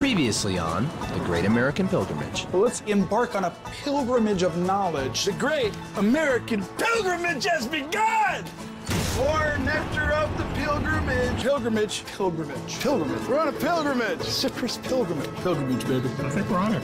Previously on The Great American Pilgrimage. Well, let's embark on a pilgrimage of knowledge. The Great American Pilgrimage has begun! More nectar of the pilgrimage. Pilgrimage. We're on a pilgrimage. Cyprus pilgrimage. Pilgrimage, baby. I think we're on it.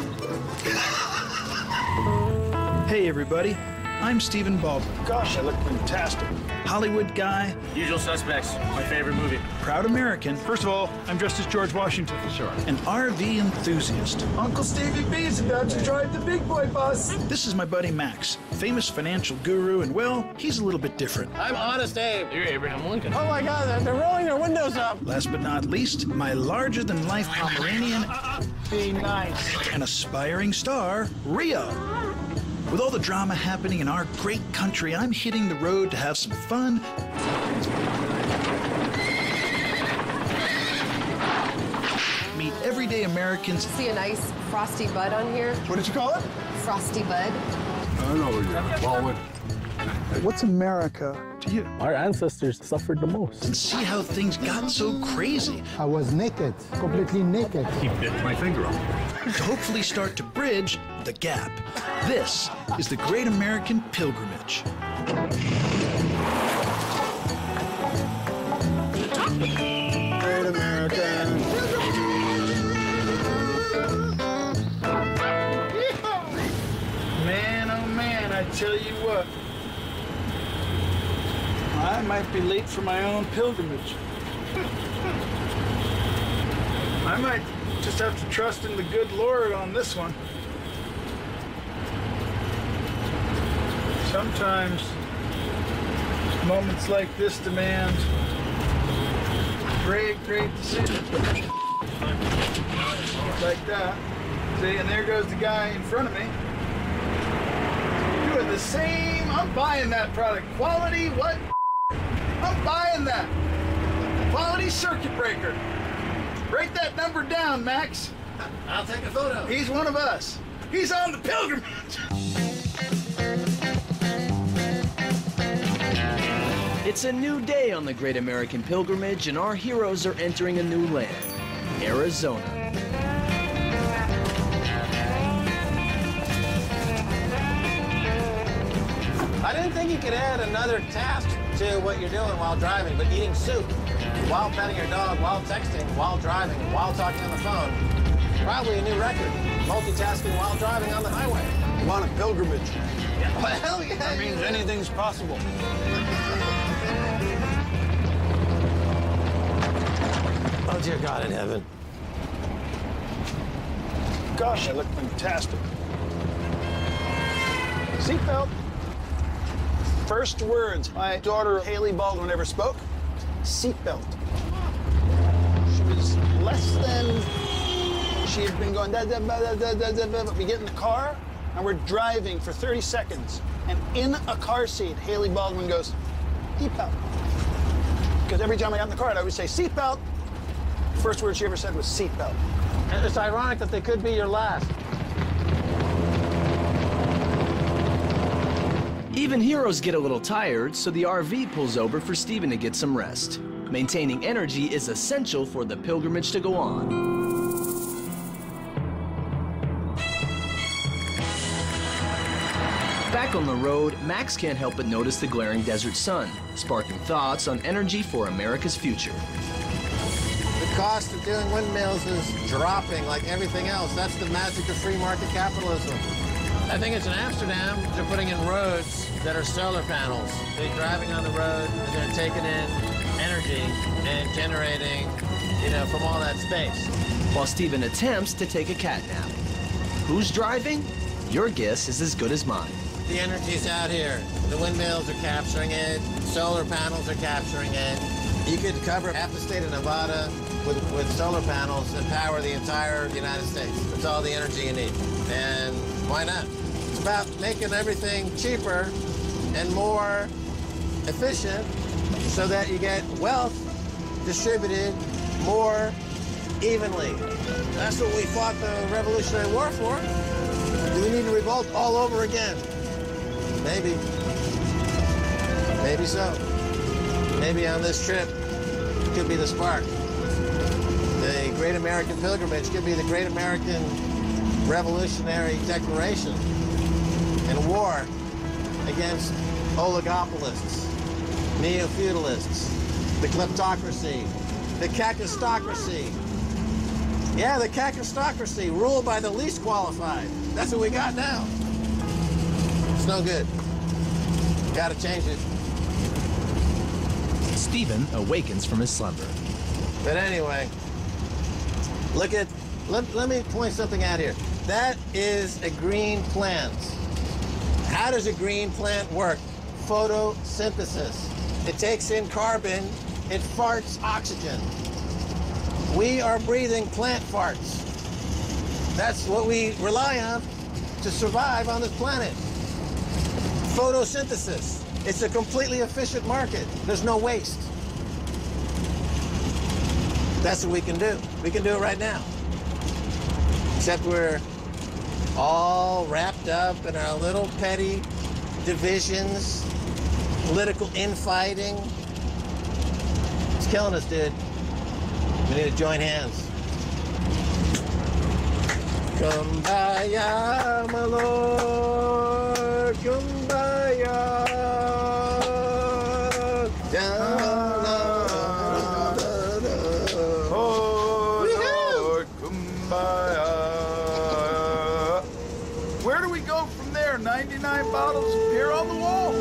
Hey, everybody. I'm Stephen Baldwin. Gosh, I look fantastic. Hollywood guy, Usual Suspects, my favorite movie. proud American, First of all, I'm dressed as George Washington. Sure. an RV enthusiast. Uncle Stevie B's about to drive the big boy bus. This is my buddy Max, famous financial guru, and well, he's a little bit different. I'm Honest Abe. You're Abraham Lincoln. Oh my God, they're rolling their windows up. Last but not least, my larger-than-life Pomeranian Be nice. and aspiring star, Rio. With all the drama happening in our great country, I'm hitting the road to have some fun. Meet everyday Americans See a nice frosty bud on here? What did you call it? Frosty bud. I know where you're at, Baldwin. What's America to you? Our ancestors suffered the most. And see how things got so crazy. I was naked, completely naked. He bit my finger off. To hopefully start to bridge the gap. This is the Great American Pilgrimage. Great American. Man, oh man, I tell you what. I might be late for my own pilgrimage. I might just have to trust in the good Lord on this one. Sometimes moments like this demand great decisions. Like that. See, and there goes the guy in front of me. Doing the same. I'm buying that product. Quality, what? I'm buying that. Quality circuit breaker. Write that number down, Max. I'll take a photo. He's one of us. He's on the pilgrimage. It's a new day on The Great American Pilgrimage, and our heroes are entering a new land, Arizona. I didn't think you could add another task to what you're doing while driving, but eating soup, while petting your dog, while texting, while driving, while talking on the phone. Probably a new record. Multitasking while driving on the highway. I'm on a pilgrimage. Well, hell yeah. That means anything's possible. Oh, dear God in heaven. Gosh, I look fantastic. Seatbelt. First words my daughter Haley Baldwin ever spoke, seatbelt. She was less than, she had been going da da da da da da da. We get in the car and we're driving for 30 seconds. And in a car seat, Haley Baldwin goes, seatbelt. Because every time I got in the car, I'd always say seatbelt. First word she ever said was seatbelt. And it's ironic that they could be your last. Even heroes get a little tired, so the RV pulls over for Stephen to get some rest. Maintaining energy is essential for the pilgrimage to go on. Back on the road, Max can't help but notice the glaring desert sun, sparking thoughts on energy for America's future. The cost of doing windmills is dropping like everything else. That's the magic of free market capitalism. I think it's in Amsterdam, they're putting in roads that are solar panels. They're driving on the road and they're taking in energy and generating, from all that space. While Stephen attempts to take a cat nap. Who's driving? Your guess is as good as mine. The energy's out here. The windmills are capturing it. Solar panels are capturing it. You could cover half the state of Nevada with solar panels and power the entire United States. That's all the energy you need. And why not? It's about making everything cheaper and more efficient so that you get wealth distributed more evenly. That's what we fought the Revolutionary War for. Do we need to revolt all over again? Maybe. Maybe so. Maybe on this trip, it could be the spark. The Great American Pilgrimage could be the Great American Revolutionary Declaration and war against oligopolists, neo-feudalists, the kleptocracy, the kakistocracy. Yeah, the kakistocracy, ruled by the least qualified. That's what we got now. It's no good. Gotta change it. Stephen awakens from his slumber. But anyway, look at, let me point something out here. That is a green plant. How does a green plant work? Photosynthesis. It takes in carbon, it farts oxygen. We are breathing plant farts. That's what we rely on to survive on this planet. Photosynthesis. It's a completely efficient market. There's no waste. That's what we can do. We can do it right now. Except we're all wrapped up in our little petty divisions, political infighting. It's killing us, dude. We need to join hands. Kumbaya, my lord, kumbaya. Oh, Lord, kumbaya. Where do we go from there? 99 bottles of beer on the wall.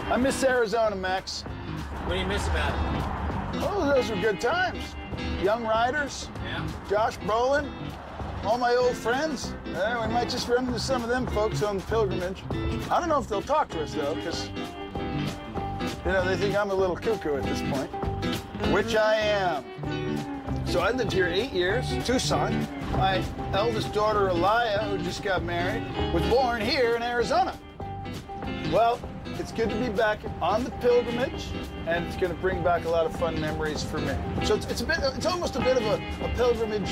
I miss Arizona, Max. What do you miss about it? Oh, those were good times. Young riders, Yeah. Josh Brolin, all my old friends. We might just run into some of them folks on the pilgrimage. I don't know if they'll talk to us, though, because, they think I'm a little cuckoo at this point, which I am. So I lived here 8 years, Tucson. My eldest daughter, Elia, who just got married, was born here in Arizona. Well, it's good to be back on the pilgrimage, and it's going to bring back a lot of fun memories for me. So it's almost a bit of a pilgrimage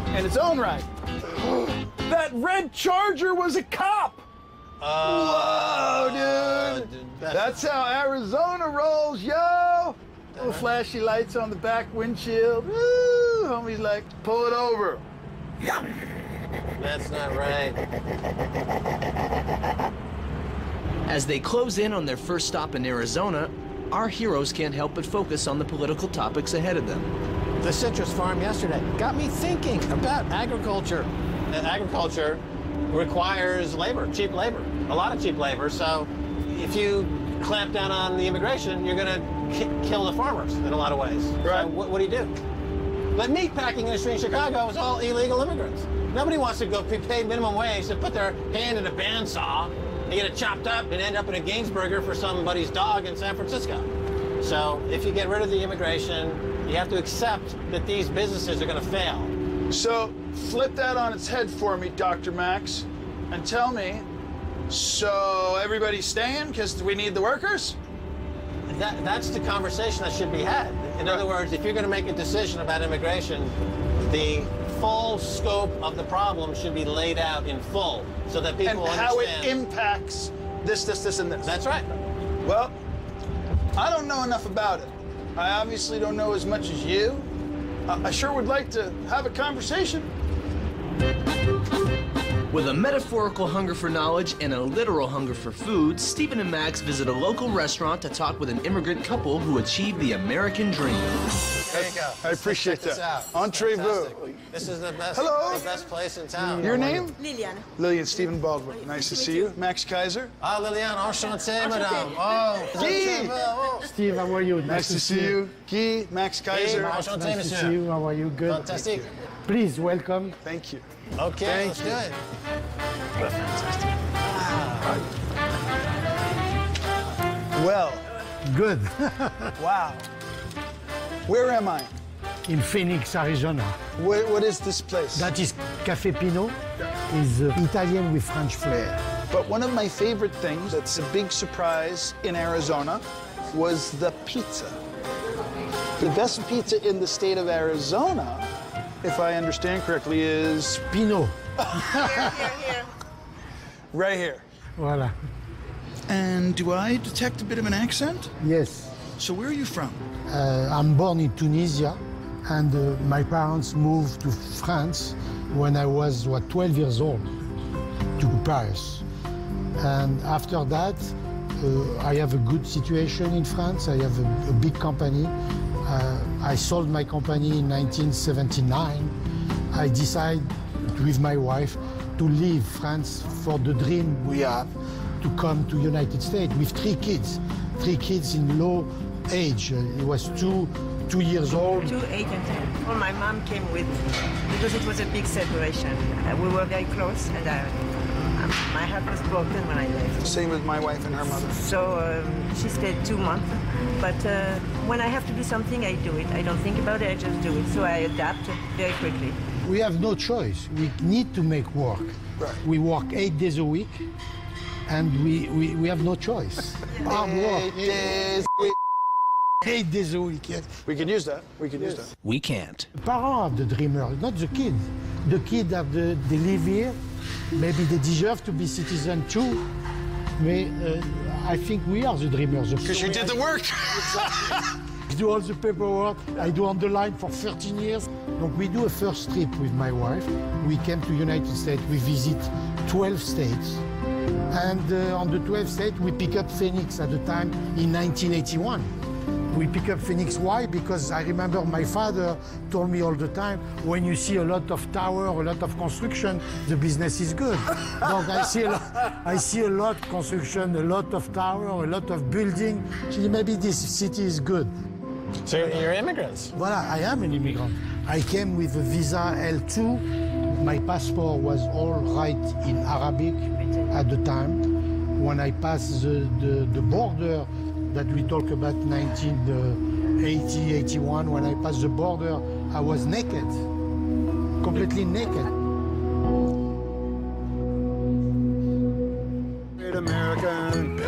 in its own right. That red Charger was a cop. Whoa, dude. That's how Arizona rolls, yo. Little flashy lights on the back windshield. Woo, homie's like, pull it over. That's not right. As they close in on their first stop in Arizona, our heroes can't help but focus on the political topics ahead of them. The citrus farm yesterday got me thinking about agriculture. Agriculture requires labor, cheap labor, a lot of cheap labor. So if you clamp down on the immigration, you're going to kill the farmers in a lot of ways. Right. So what do you do? The meatpacking industry in Chicago is all illegal immigrants. Nobody wants to go be paid minimum wage to put their hand in a bandsaw and get it chopped up and end up in a Gainsburger for somebody's dog in San Francisco. So if you get rid of the immigration, you have to accept that these businesses are going to fail. So flip that on its head for me, Dr. Max, and tell me, so everybody's staying because we need the workers? That's the conversation that should be had. In other words, if you're going to make a decision about immigration, the full scope of the problem should be laid out in full so that people and how understand. it impacts this, and this. That's right. Well, I don't know enough about it. I obviously don't know as much as you. I sure would like to have a conversation. With a metaphorical hunger for knowledge and a literal hunger for food, Stephen and Max visit a local restaurant to talk with an immigrant couple who achieved the American dream. There you go. I appreciate Check this that. out. Entrez-vous. Fantastic. This is the best, Hello. the best place in town. Your name? Liliane. Lillian Stephen Baldwin. Nice to see you. Max Kaiser. Ah, Liliane, enchanté, madame. Oh, Guy. oh. Steve, how are you? Nice to see you. Guy, Max Kaiser. Enchanté, Nice to see monsieur. you. How are you? Good. Fantastic. Please welcome. Thank you. Okay, let's do it. Well, Good. wow. Where am I? In Phoenix, Arizona. What is this place? That is Café Pinot. Is Italian with French flair. But one of my favorite things that's a big surprise in Arizona was the pizza. The best pizza in the state of Arizona, if I understand correctly, is Pinot. right here. Voilà. And do I detect a bit of an accent? Yes. So where are you from? I'm born in Tunisia, and my parents moved to France when I was, 12 years old, to Paris. And after that, I have a good situation in France. I have a big company. I sold my company in 1979. I decided with my wife to leave France for the dream we have to come to United States with three kids in low age. It was two years old. 2, 8, and 10. Well, my mom came with, because it was a big separation. We were very close, and my heart was broken when I left. Same with my wife and her mother. So she stayed 2 months. But when I have to do something, I do it. I don't think about it, I just do it. So I adapt very quickly. We have no choice. We need to make work. Right. We work 8 days a week, and we have no choice. Hard work. 8 days. 8 days a week, yes. We could use that. We could use that. We can't. Parents have the dreamer, not the kid. The kid have they live here. Maybe they deserve to be citizen too. But I think we are the dreamers. Because you did the work. I do all the paperwork. I do on the line for 13 years. Donc we do a first trip with my wife. We came to United States. We visit 12 states. And on the 12th state, we pick up Phoenix at the time in 1981. We pick up Phoenix. Why? Because I remember my father told me all the time, when you see a lot of tower, a lot of construction, the business is good. Donc I see a lot of construction, a lot of tower, a lot of building. Maybe this city is good. So you're immigrants? Voilà, I am an immigrant. I came with a visa L2. My passport was all right in Arabic at the time. When I passed the border that we talk about 1980, 81, when I passed the border, I was naked, completely naked. Great American.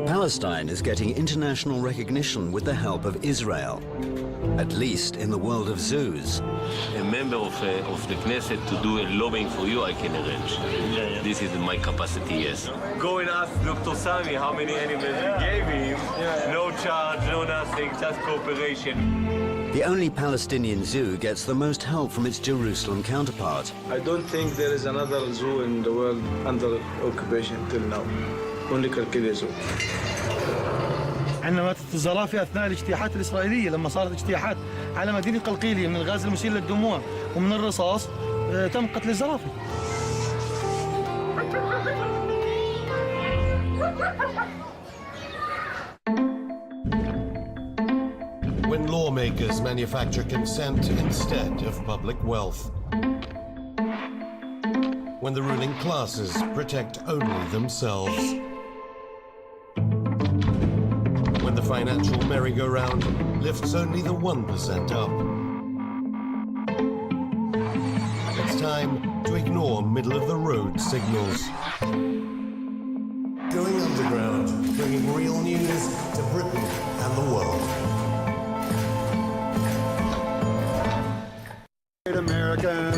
Palestine is getting international recognition with the help of Israel, at least in the world of zoos. A member of the Knesset to do a lobbying for you, I can arrange. This is my capacity, yes. Go and ask Dr. Sami how many animals we gave him. No charge, no nothing, just cooperation. The only Palestinian zoo gets the most help from its Jerusalem counterpart. I don't think there is another zoo in the world under occupation till now. Only Kalkili Zoo. عندما الزرافة أثناء الاجتياحات الإسرائيلية لما صارت اجتياحات على مدينة قلقيلية من الغاز المسيل للدموع ومن الرصاص تم قتل الزرافة. When lawmakers manufacture consent instead of public wealth. When the ruling classes protect only themselves. When the financial merry-go-round lifts only the 1% up. It's time to ignore middle-of-the-road signals. Going underground, bringing real news to Britain and the world. Great American.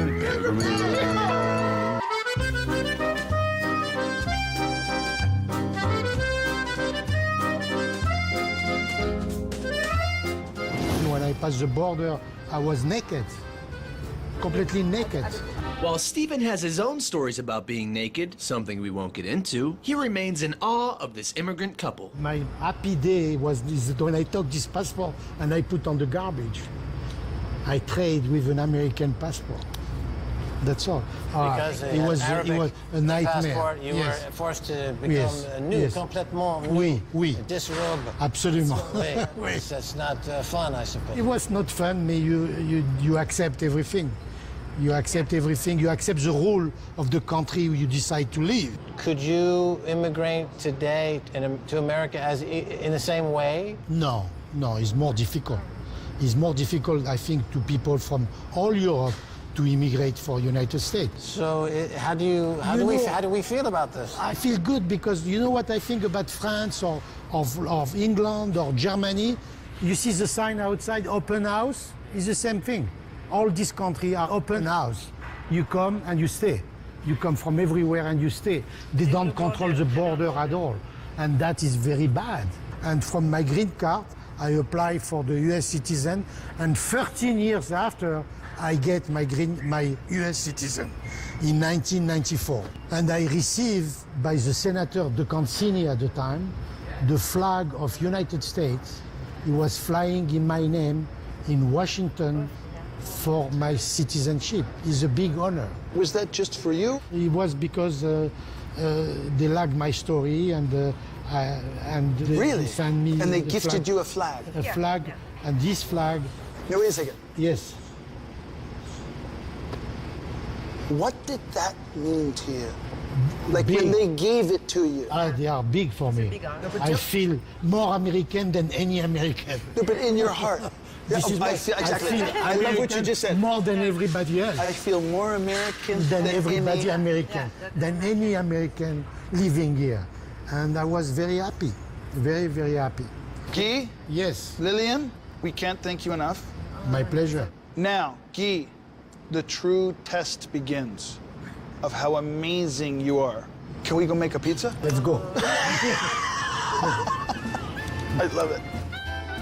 When I passed the border, I was naked, completely naked. While Stephen has his own stories about being naked, something we won't get into, he remains in awe of this immigrant couple. My happy day is when I took this passport and I put on the garbage. I trade with an American passport. That's all. Because it was a nightmare. Passport, you were forced to become nu, complètement nu, disrobe. Absolument. That's not fun, I suppose. It was not fun, but you accept everything. You accept everything. You accept the rule of the country where you decide to live. Could you immigrate today to America in the same way? No, it's more difficult. It's more difficult, I think, to people from all Europe to immigrate for United States. So how do we feel about this? I feel good because you know what I think about France or of England or Germany? You see the sign outside, open house, is the same thing. All these countries are open house. You come and you stay. You come from everywhere and you stay. They don't control the border at all. And that is very bad. And from my green card, I apply for the US citizen, and 13 years after, I get my US citizen in 1994. And I received by the Senator de Concini at the time, the flag of United States. He was flying in my name in Washington for my citizenship. It's a big honor. Was that just for you? It was because they liked my story and really? They sent me and they the gifted flag, you a flag? A flag, and this flag... No, wait a second. Yes. What did that mean to you? Like big. When they gave it to you? They are big for me. I feel more American than any American. No, but in your heart. I love what you just said. More than everybody else. I feel more American than everybody American, than any American living here. And I was very happy, very, very happy. Guy? Yes. Lillian, we can't thank you enough. My pleasure. Now, Guy, the true test begins of how amazing you are. Can we go make a pizza? Let's go. I love it.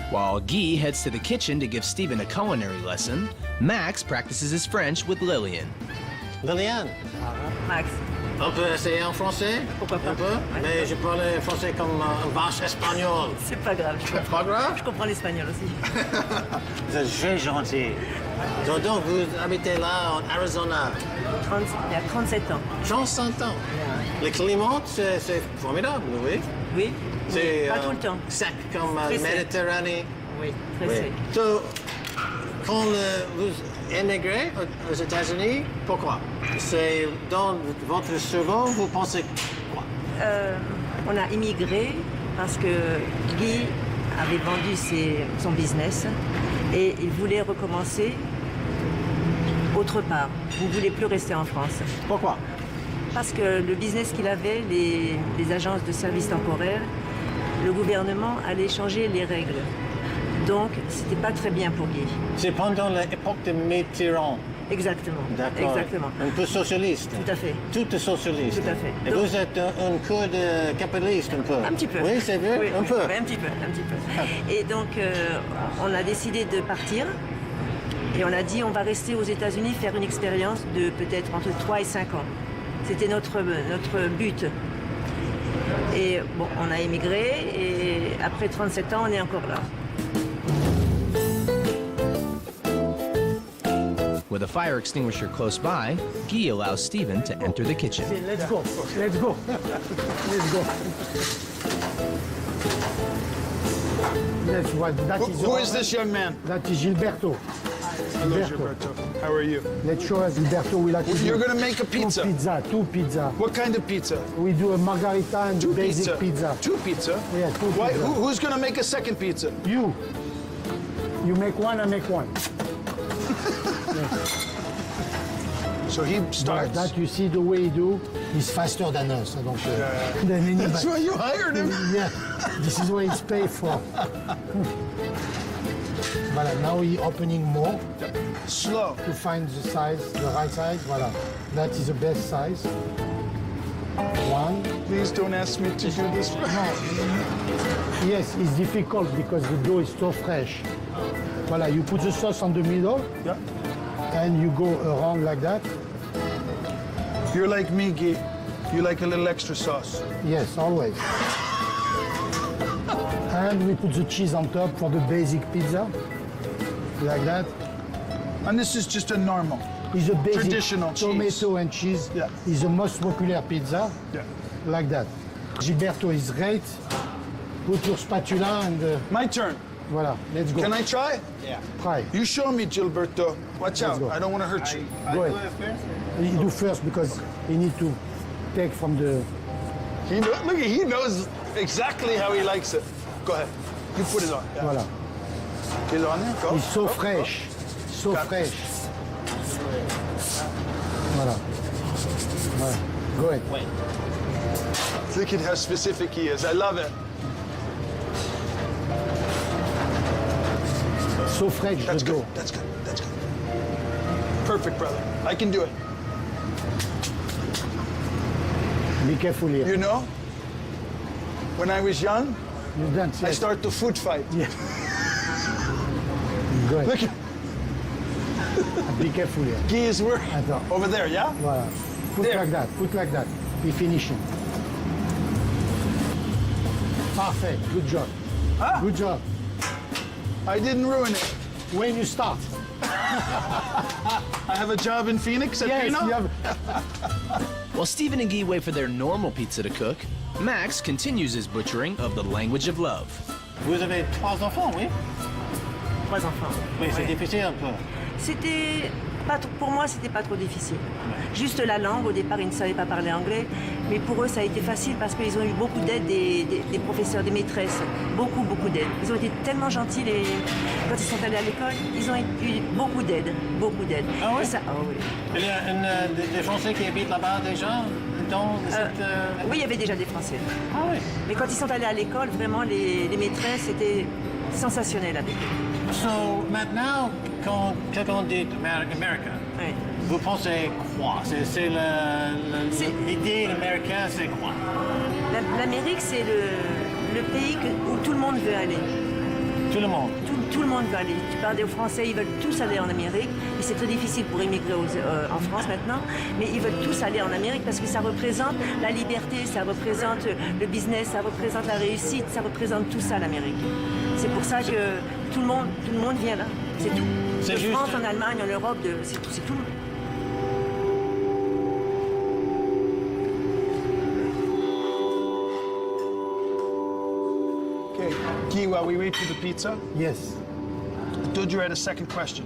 While Guy heads to the kitchen to give Stephen a culinary lesson, Max practices his French with Lillian. Lillian. Max. On peut essayer en français? Pourquoi pas? Un peu? Mais je parle français comme un vache espagnol. C'est pas grave. C'est pas grave? Je comprends l'espagnol aussi. Vous êtes très gentil. Donc vous habitez là en Arizona? Il y a 37 ans. 37 ans? Le climat, c'est formidable, oui? Oui. C'est pas tout le temps. Sec comme la Méditerranée? Oui, très sec. Donc, quand vous émigrez aux États-Unis, pourquoi? C'est dans votre cerveau, vous pensez quoi? On a immigré parce que Guy avait vendu son business et il voulait recommencer autre part. Il ne voulait plus rester en France. Pourquoi? Parce que le business qu'il avait, les agences de services temporaires, le gouvernement allait changer les règles. Donc, c'était pas très bien pour Guy. C'est pendant l'époque de Mitterrand. Exactement. D'accord. Exactement. Un peu socialiste. Tout à fait. Tout est socialiste. Tout à fait. Et donc, vous êtes un coup de capitaliste, un peu. Un petit peu. Oui, c'est vrai. Oui, un peu. Oui, un petit peu. Et donc, on a décidé de partir. Et on a dit, on va rester aux États-Unis, faire une expérience de peut-être entre 3 et 5 ans. C'était notre but. Et bon, on a émigré et après 37 ans, on est encore là. With a fire extinguisher close by, Guy allows Stephen to enter the kitchen. Let's go. Let's go. Let's go. Let's watch. Who is this young man? That is Gilberto. Hello, Gilberto. How are you? Let's show us Gilberto will actually. You're going to make a pizza. Two pizza. What kind of pizza? We do a margarita and basic pizza. Two pizza? Yeah, two Why, pizza. Who's going to make a second pizza? You. You make one, I make one. So he starts. That you see the way he do, he's faster than us. Than anybody. That's why you hired him. Yeah, this is what he's paid for. Voilà, now he's opening more. Slow. To find the size, the right size. Voilà, that is the best size. One. Please don't ask me to do this. No. Yes, it's difficult because the dough is so fresh. Voilà, you put the sauce on the middle. Yeah. and you go around like that. You're like me, Guy. You like a little extra sauce. Yes, always. And we put the cheese on top for the basic pizza, like that. And this is just a normal, It's a basic traditional cheese. tomato and cheese. Yeah. Is the most popular pizza. Yeah. Like that. Gilberto is great. Put your spatula and... My turn. Voilà, let's go. Can I try? Yeah. Try. You show me, Gilberto. Watch Let's out. go. I don't want to hurt you. Go ahead. You do first because you need to take from the... Look, he knows exactly how he likes it. Go ahead. You put it on. Yeah. Voilà. Get it on there. Go. It's so Go, fresh. So Got it. fresh. Voilà. Voilà. Go ahead. Wait. Look at how specific he is. I love it. So fresh. That's the good. dough. That's good. That's good. Perfect, brother. I can do it. Be careful here. You know, when I was young, You dance. I Yes. started the food fight. Yeah. Go ahead. Look at Be careful here. Guy is working. Attends. Over there, yeah? Voilà. Put There. like that. Put like that. We finishing. Parfait. Good job. Huh? Good job. I didn't ruin it. When you start. I have a job in Phoenix at Yes, Pino. you have... While Stephen and Guy wait for their normal pizza to cook, Max continues his butchering of the language of love. Vous avez 3 enfants, oui? 3 enfants. Oui, c'est Ouais. difficile un peu. C'était pas pour moi, c'était pas trop difficile. Juste la langue, au départ, ils ne savaient pas parler anglais, mais pour eux, ça a été facile parce qu'ils ont eu beaucoup d'aide des professeurs, des maîtresses, beaucoup d'aide. Ils ont été tellement gentils quand ils sont allés à l'école, ils ont eu beaucoup d'aide. Ah oui? Et ça, oui. Il y a des Français qui habitent là-bas déjà dans cette... Oui, il y avait déjà des Français. Ah oui? Mais quand ils sont allés à l'école, vraiment, les maîtresses étaient sensationnelles avec eux. So, maintenant, quand quelqu'un dit America, Ouais. vous pensez quoi? C'est l'idée américaine, c'est quoi? L'Amérique, c'est le pays où tout le monde veut aller. Tout le monde. Tout le monde veut aller. Tu parles aux Français, ils veulent tous aller en Amérique. Et c'est très difficile pour immigrer en France maintenant. Mais ils veulent tous aller en Amérique parce que ça représente la liberté, ça représente le business, ça représente la réussite, ça représente tout ça, l'Amérique. C'est pour ça que tout le monde vient là. C'est tout. C'est En juste- France, en Allemagne, en Europe, c'est tout. Okay. Guy, while we wait for the pizza, Yes. I told you I had a second question.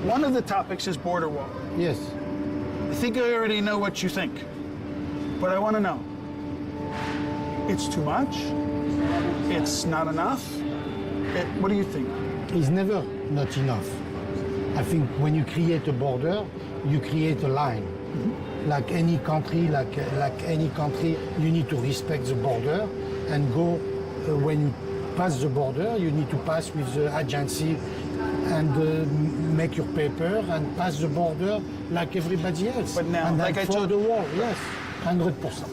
One of the topics is border wall. Yes. I think I already know what you think, but I want to know. It's too much? It's not enough? What do you think? It's never not enough. I think when you create a border, you create a line. Like any country, you need to respect the border and go. When you pass the border, you need to pass with the agency and make your paper and pass the border like everybody else. But now, and like then I for told- the wall, yes, 100%.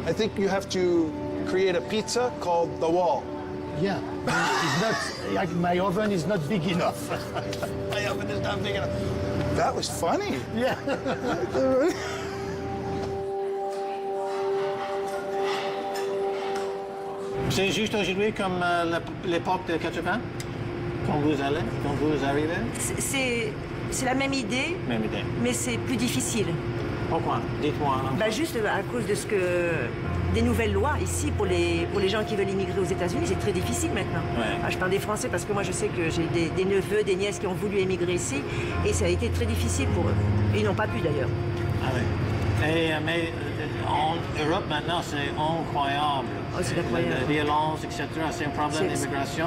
I think you have to create a pizza called the wall. Yeah, it's not like my oven is not big enough. My oven is not big enough. That was funny. Yeah. C'est juste aujourd'hui comme l'époque de 80? Quand vous arrivez? C'est la même idée, Même idée. mais c'est plus difficile. Pourquoi? Dites-moi. Bah juste à cause de des nouvelles lois ici pour les gens qui veulent immigrer aux États-Unis, c'est très difficile maintenant. Ouais. Ah, je parle des Français parce que moi je sais que j'ai des neveux, des nièces qui ont voulu émigrer ici et ça a été très difficile pour eux. Et ils n'ont pas pu d'ailleurs. Ah oui. Mais en Europe maintenant, c'est incroyable. Oh, c'est incroyable. La violence, etc. C'est un problème C'est- d'immigration.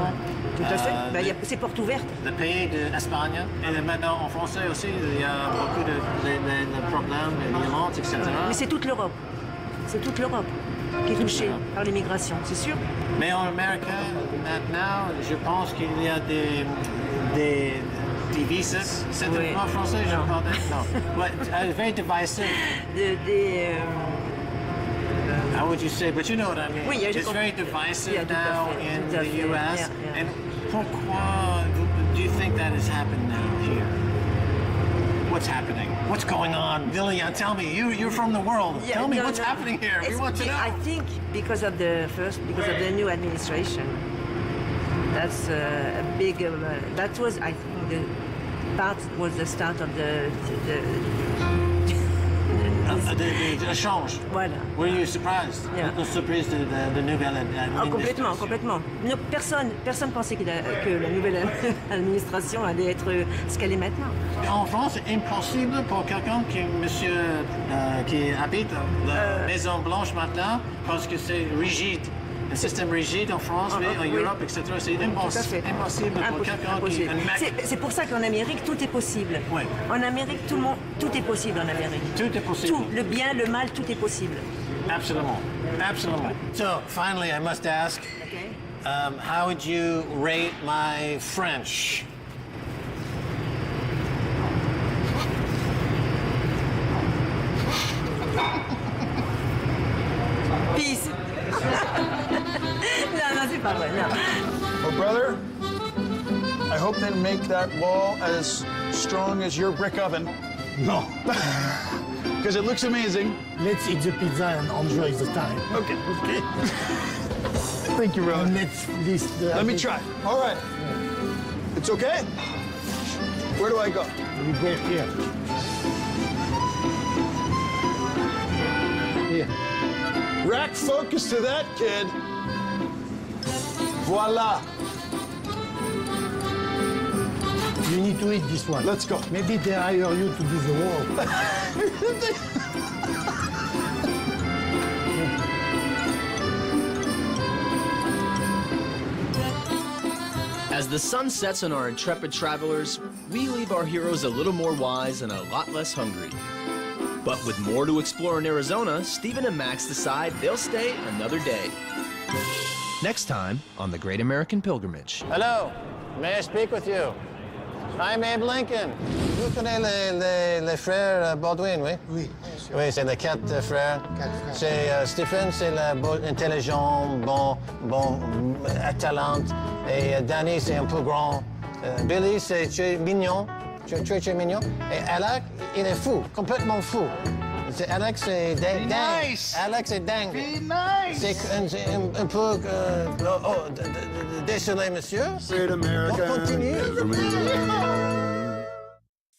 Tout à fait. Bah, c'est porte ouverte. Le pays d'Espagne. Et maintenant en français aussi, il y a beaucoup de problèmes, de violence, etc. Mais c'est toute l'Europe. C'est toute l'Europe qui est touchée par l'immigration, c'est sûr. Mais en Amérique, maintenant, je pense qu'il y a des divises. C'est Oui. en français, je parle. Non. Ouais, very divisive. How would you say? But you know what I mean. Oui, it's very divisive Yeah, tout à now fait, in tout à the fait. US. Yeah. And pourquoi do you think think that has happened now here? What's happening? What's going on? Lillian, tell me. You're from the world. Yeah, tell me no, what's no. happening here. We want to know. I think because of the new administration. That's a big. That was, I think, the start of the change. Voilà. Were you surprised? Yeah. Surprise de nouvelle administration? Complètement. No, personne pensait que la nouvelle administration allait être ce qu'elle est maintenant. En France, c'est impossible pour quelqu'un qui habite la Maison Blanche maintenant parce que c'est rigide. Un système rigide en France, mais en Europe, etc. C'est impossible pour quelqu'un qui... C'est pour ça qu'en Amérique, tout est possible. Ouais. En Amérique, tout est possible en Amérique. Tout est possible. Tout, le bien, le mal, tout est possible. Absolument. So, finally, I must ask, how would you rate my French? Peace. Non, c'est pas vrai, non. Well, brother, I hope they make that wall as strong as your brick oven. No. Because it looks amazing. Let's eat the pizza and enjoy the time. Okay. Thank you, brother. And let's Let me try. All right. It's okay? Where do I go? We go here. Here. Rack focus to that, kid. Voila. You need to eat this one. Let's go. Maybe they hire you to do the work. As the sun sets on our intrepid travelers, we leave our heroes a little more wise and a lot less hungry. But with more to explore in Arizona, Stephen and Max decide they'll stay another day. Next time on the Great American Pilgrimage. Hello, may I speak with you? I'm Abe Lincoln. Vous connaissez les frères Baldwin, oui? Oui. Oui, c'est les quatre frères. C'est Stephen, c'est intelligent, bon, talent. Et Danny, c'est un peu grand. Billy, c'est mignon. Tu es mignon. Et Alec, il est fou, complètement fou. Alex, c'est dingue. Nice. Alex, c'est dingue. Be nice. C'est un peu... désolé, monsieur. Great American. On continue.